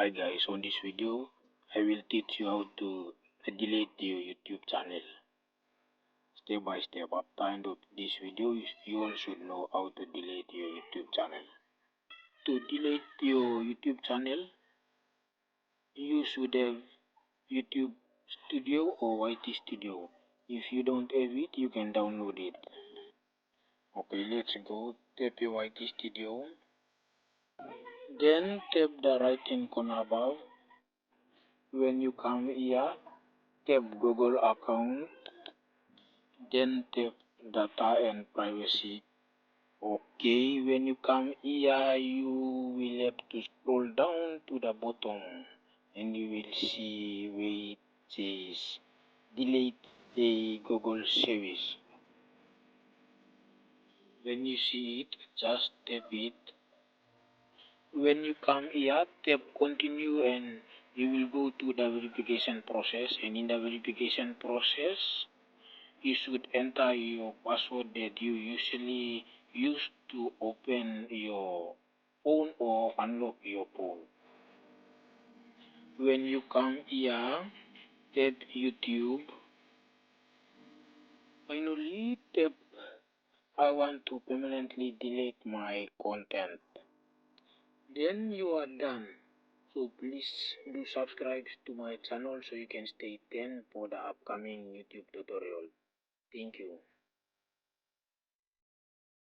Hi guys, on this video I will teach you how to delete your YouTube channel step by step. At the end of this video you all should know how to delete your YouTube channel. To delete your YouTube channel you should have YouTube Studio or YT Studio. If you don't have it you can download it. Okay, let's go. Tap your YT Studio, then tap the right hand corner above. When you come here, tap Google account, then tap data and privacy. Okay, when you come here you will have to scroll down to the bottom and you will see where it says delete the Google service. When you see it, just tap it. When you come here, tap continue and you will go to the verification process, and in the verification process you should enter your password that you usually use to open your phone or unlock your phone. When you come here, tap YouTube. Finally, tap I want to permanently delete my content. Then you are done. So please do subscribe to my channel so you can stay tuned for the upcoming YouTube tutorial. Thank you.